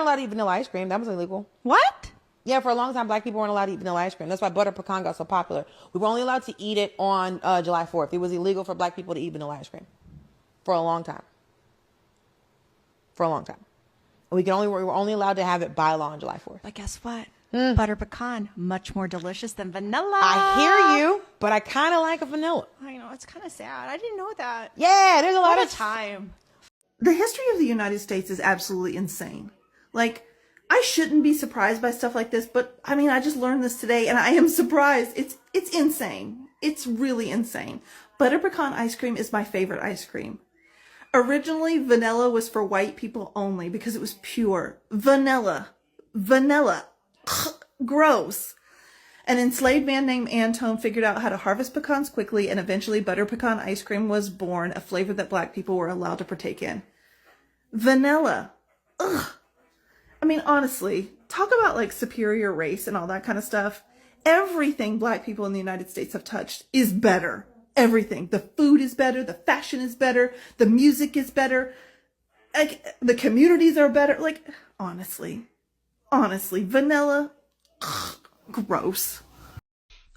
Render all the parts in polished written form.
allowed to eat vanilla ice cream. That was illegal. What? Yeah, for a long time, black people weren't allowed to eat vanilla ice cream. That's why butter pecan got so popular. We were only allowed to eat it on July 4th. It was illegal for black people to eat vanilla ice cream for a long time. For a long time. We were only allowed to have it by law on July 4th. But guess what? Butter pecan, much more delicious than vanilla. I hear you, but I kind of like a vanilla. I know, it's kind of sad. I didn't know that. Yeah, there's a lot What of a time. The history of the United States is absolutely insane. Like, I shouldn't be surprised by stuff like this, but I mean, I just learned this today and I am surprised. It's insane. It's really insane. Butter pecan ice cream is my favorite ice cream. Originally, vanilla was for white people only because it was pure. Vanilla. Gross. An enslaved man named Antone figured out how to harvest pecans quickly, and eventually butter pecan ice cream was born, a flavor that black people were allowed to partake in. Vanilla. Ugh. I mean, honestly, talk about like superior race and all that kind of stuff. Everything black people in the United States have touched is better. Everything. The food is better. The fashion is better. The music is better. Like, the communities are better. Like, honestly, vanilla, ugh, gross.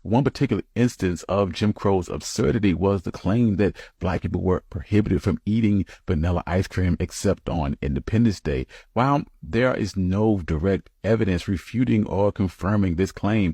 One particular instance of Jim Crow's absurdity was the claim that black people were prohibited from eating vanilla ice cream except on Independence Day. While there is no direct evidence refuting or confirming this claim,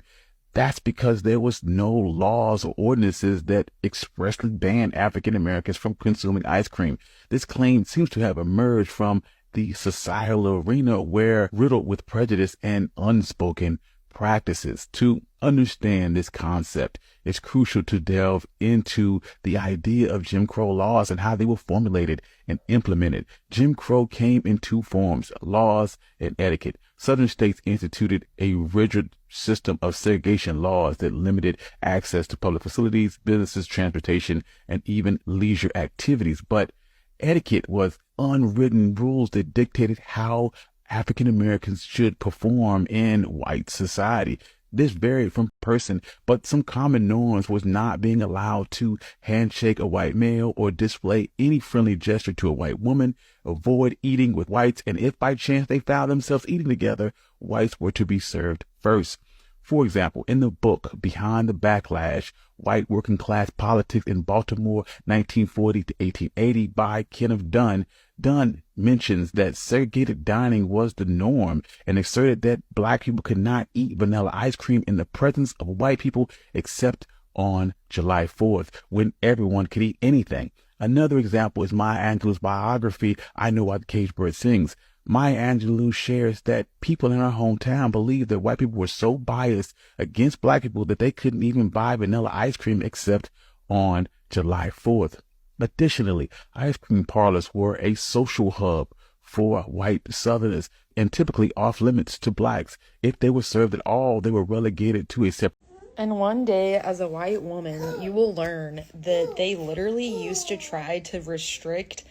that's because there was no laws or ordinances that expressly banned African Americans from consuming ice cream. This claim seems to have emerged from the societal arena, where riddled with prejudice and unspoken practices. To understand this concept, it's crucial to delve into the idea of Jim Crow laws and how they were formulated and implemented. Jim Crow came in two forms: laws and etiquette. Southern states instituted a rigid system of segregation laws that limited access to public facilities, businesses, transportation, and even leisure activities. But etiquette was unwritten rules that dictated how African Americans should perform in white society. This varied from person, but some common norms was not being allowed to handshake a white male or display any friendly gesture to a white woman, avoid eating with whites, and if by chance they found themselves eating together, whites were to be served first. For example, in the book Behind the Backlash, White Working Class Politics in Baltimore, 1940 to 1880 by Kenneth Dunn, Dunn mentions that segregated dining was the norm and asserted that black people could not eat vanilla ice cream in the presence of white people except on July 4th, when everyone could eat anything. Another example is Maya Angelou's biography, I Know Why the Caged Bird Sings. Maya Angelou shares that people in her hometown believed that white people were so biased against black people that they couldn't even buy vanilla ice cream except on July 4th. Additionally, ice cream parlors were a social hub for white Southerners and typically off limits to blacks. If they were served at all, they were relegated to a separate. And one day, as a white woman, you will learn that they literally used to try to restrict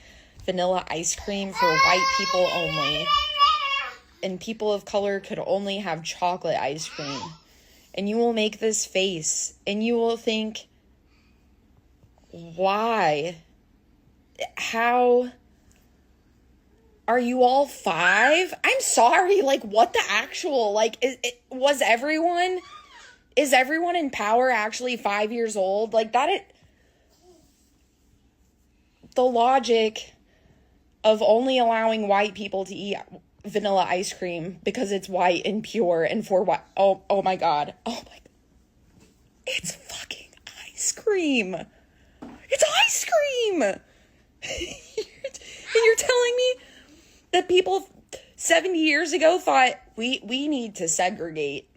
vanilla ice cream for white people only. And people of color could only have chocolate ice cream. And you will make this face and you will think, why? How? Are you all 5? I'm sorry, like, what the actual, like, is everyone in power actually 5 years old? Like, the logic of only allowing white people to eat vanilla ice cream because it's white and pure and for what? Oh my God. It's fucking ice cream. It's ice cream. And you're telling me that people 70 years ago thought we need to segregate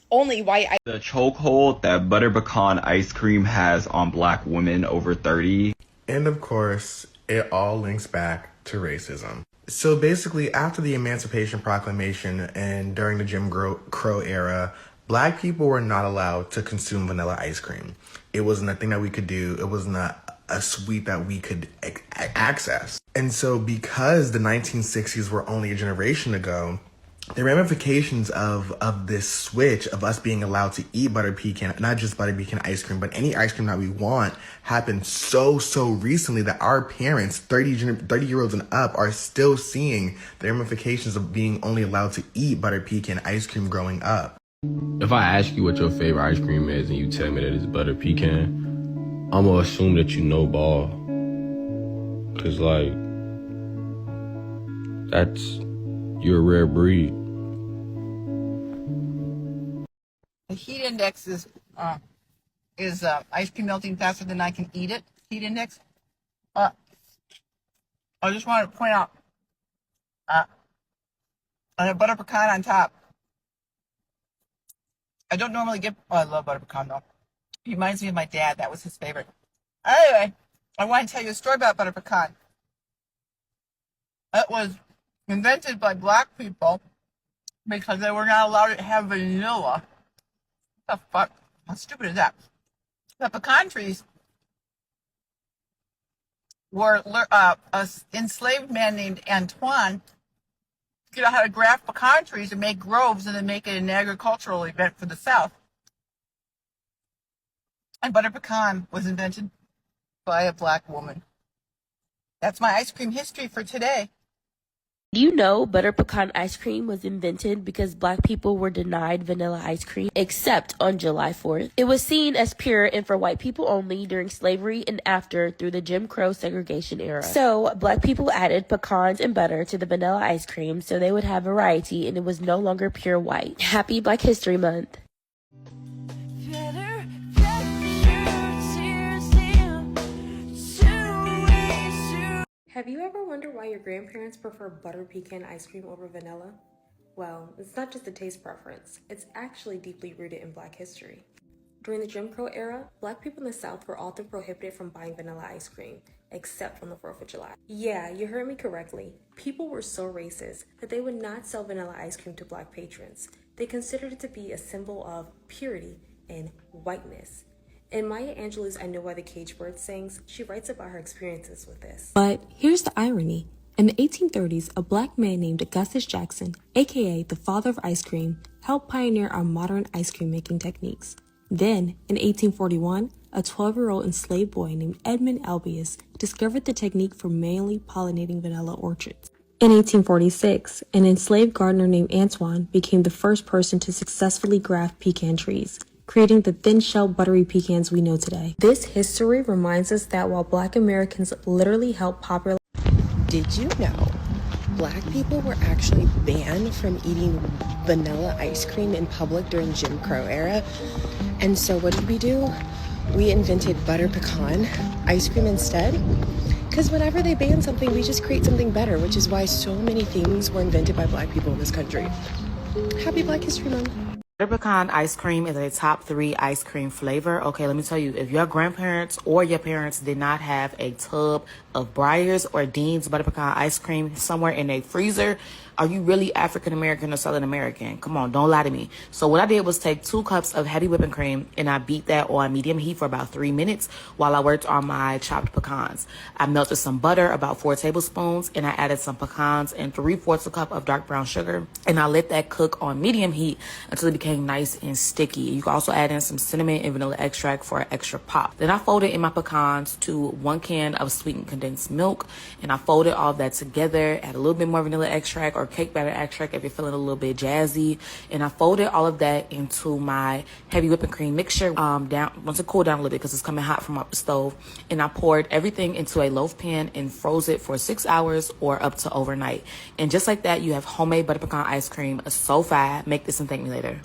only white. The chokehold that butter pecan ice cream has on black women over 30. And of course, it all links back to racism. So basically, after the Emancipation Proclamation and during the Jim Crow era, black people were not allowed to consume vanilla ice cream. It wasn't a thing that we could do. It was not a sweet that we could access. And so because the 1960s were only a generation ago, the ramifications of this switch of us being allowed to eat butter pecan, not just butter pecan ice cream, but any ice cream that we want, happened so recently that our parents, 30-year-olds and up, are still seeing the ramifications of being only allowed to eat butter pecan ice cream growing up. If I ask you what your favorite ice cream is and you tell me that it's butter pecan, I'm gonna assume that you know ball. Cause like, you're a rare breed. The heat index is ice cream melting faster than I can eat it. Heat index. I just want to point out, I have butter pecan on top. I don't normally get. Oh, I love butter pecan though. He reminds me of my dad. That was his favorite. Anyway, I want to tell you a story about butter pecan. It was invented by black people because they were not allowed to have vanilla. What the fuck? How stupid is that? The pecan trees were an enslaved man named Antoine figured out how to graft pecan trees and make groves and then make it an agricultural event for the South. And butter pecan was invented by a black woman. That's my ice cream history for today. Do you know butter pecan ice cream was invented because black people were denied vanilla ice cream, except on July 4th? It was seen as pure and for white people only during slavery and after through the Jim Crow segregation era. So, black people added pecans and butter to the vanilla ice cream so they would have variety and it was no longer pure white. Happy Black History Month. Have you ever wondered why your grandparents prefer butter pecan ice cream over vanilla? Well, it's not just a taste preference. It's actually deeply rooted in Black history. During the Jim Crow era, Black people in the South were often prohibited from buying vanilla ice cream, except on the 4th of July. Yeah, you heard me correctly. People were so racist that they would not sell vanilla ice cream to Black patrons. They considered it to be a symbol of purity and whiteness. In Maya Angelou's I Know Why the Caged Bird Sings, she writes about her experiences with this. But here's the irony. In the 1830s, a black man named Augustus Jackson, aka the father of ice cream, helped pioneer our modern ice cream making techniques. Then, in 1841, a 12-year-old enslaved boy named Edmund Albius discovered the technique for manually pollinating vanilla orchards. In 1846, an enslaved gardener named Antoine became the first person to successfully graft pecan trees, creating the thin-shelled buttery pecans we know today. This history reminds us that while Black Americans literally helped popularize... Did you know Black people were actually banned from eating vanilla ice cream in public during Jim Crow era? And so what did we do? We invented butter pecan ice cream instead. Because whenever they ban something, we just create something better, which is why so many things were invented by Black people in this country. Happy Black History Month. Butter pecan ice cream is a top 3 ice cream flavor. Okay, let me tell you, if your grandparents or your parents did not have a tub of Breyers or Dean's butter pecan ice cream somewhere in a freezer, are you really African American or Southern American? Come on, don't lie to me. So what I did was take 2 cups of heavy whipping cream and I beat that on medium heat for about 3 minutes while I worked on my chopped pecans. I melted some butter, about 4 tablespoons, and I added some pecans and 3/4 a cup of dark brown sugar. And I let that cook on medium heat until it became nice and sticky. You can also add in some cinnamon and vanilla extract for an extra pop. Then I folded in my pecans to 1 can of sweetened condensed milk, and I folded all of that together, add a little bit more vanilla extract or cake batter extract if you're feeling a little bit jazzy, and I folded all of that into my heavy whipping cream mixture down once it cooled down a little bit because it's coming hot from up the stove, and I poured everything into a loaf pan and froze it for 6 hours or up to overnight. And just like that, you have homemade butter pecan ice cream. So fire. Make this and thank me later.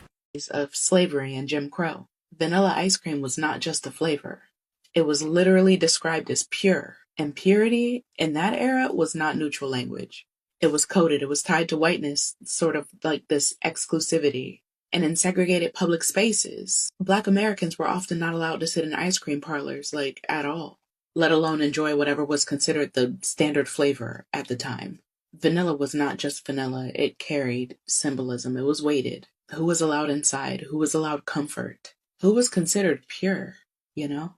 Of slavery and Jim Crow. Vanilla ice cream was not just a flavor. It was literally described as pure, and purity in that era was not neutral language. It was coded, it was tied to whiteness, sort of like this exclusivity. And in segregated public spaces, Black Americans were often not allowed to sit in ice cream parlors, like, at all, let alone enjoy whatever was considered the standard flavor at the time. Vanilla was not just vanilla, it carried symbolism, it was weighted. Who was allowed inside? Who was allowed comfort? Who was considered pure, you know?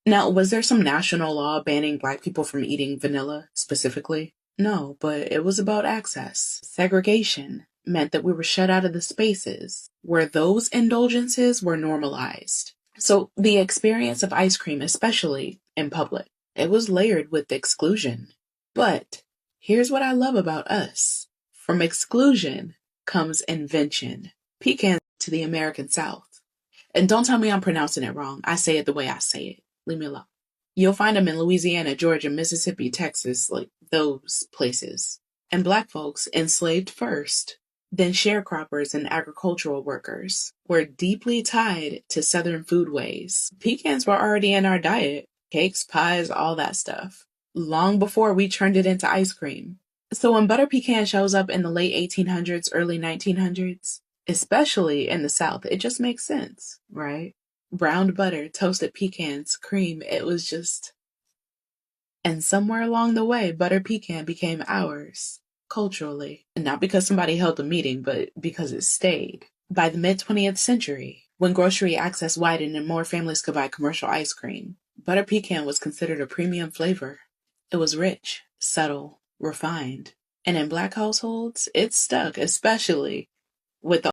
Now, was there some national law banning Black people from eating vanilla specifically? No, but it was about access, segregation, meant that we were shut out of the spaces where those indulgences were normalized. So the experience of ice cream, especially in public, it was layered with exclusion. But here's what I love about us. From exclusion comes invention. Pecans to the American South. And don't tell me I'm pronouncing it wrong. I say it the way I say it. Leave me alone. You'll find them in Louisiana, Georgia, Mississippi, Texas, like those places. And Black folks, enslaved first, then sharecroppers and agricultural workers, were deeply tied to Southern foodways. Pecans were already in our diet. Cakes, pies, all that stuff. Long before we turned it into ice cream. So when butter pecan shows up in the late 1800s, early 1900s, especially in the South, it just makes sense, right? Browned butter, toasted pecans, cream, it was just... And somewhere along the way, butter pecan became ours, culturally. And not because somebody held a meeting, but because it stayed. By the mid-20th century, when grocery access widened and more families could buy commercial ice cream, butter pecan was considered a premium flavor. It was rich, subtle, refined. And in Black households, it stuck, especially with the